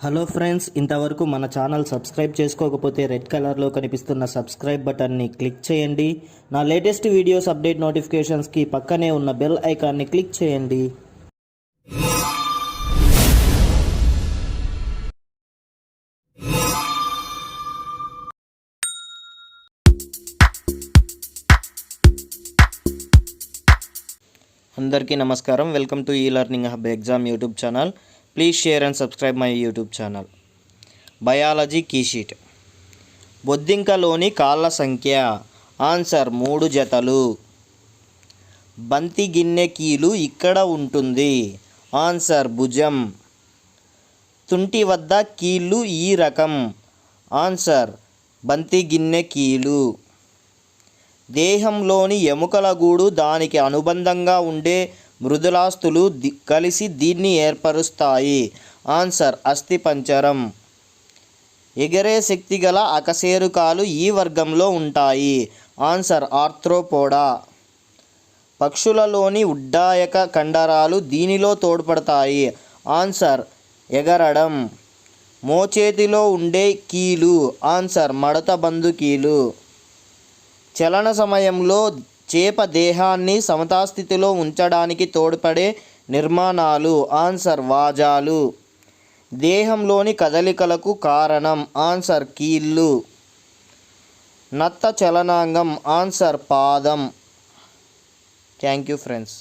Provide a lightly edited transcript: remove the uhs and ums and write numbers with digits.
Hello friends, ఇంతవరకు మన channel subscribe చేసుకోకపోతే రెడ్ కలర్లో కనిపిస్తున్న సబ్స్క్రైబ్ బటన్ని క్లిక్ చేయండి. నా లేటెస్ట్ వీడియోస్ అప్డేట్ నోటిఫికేషన్స్కి పక్కనే ఉన్న బెల్ ఐకాన్ని క్లిక్ చేయండి. అందరికీ నమస్కారం. వెల్కమ్ టు ఈ learning hub exam YouTube channel. Please share and subscribe my YouTube channel. Biology key sheet. బొద్దింకలోని కాళ్ళ సంఖ్య. ఆన్సర్ 3 జతలు. బంతి గిన్నె కీలు ఇక్కడ ఉంటుంది. ఆన్సర్ భుజం. తుంటి వద్ద కీళ్ళు ఈ రకం. ఆన్సర్ బంతి గిన్నె కీలు. దేహంలోని ఎముకల గూడు దానికి అనుబంధంగా ఉండే మృదులాస్తులు కలిసి దీన్ని ఏర్పరుస్తాయి. ఆన్సర్ అస్థిపంజరం. ఎగిరే శక్తి గల అకశేరుకాలు ఈ వర్గంలో ఉంటాయి. Answer Arthropoda. పక్షులలోని ఉడ్డాయక కండరాలు దీనిలో తోడ్పడతాయి. ఆన్సర్ ఎగరడం. మోచేతిలో ఉండే కీలు. ఆన్సర్ మడత బందు కీలు. చలన సమయంలో చేప దేహాన్ని సమతాస్థితిలో ఉంచడానికి తోడ్పడే నిర్మాణాలు. ఆన్సర్ వాజాలు. దేహంలోని కదలికలకు కారణం. ఆన్సర్ కీళ్ళు. నత్త చలనాంగం. ఆన్సర్ పాదం. Thank you friends.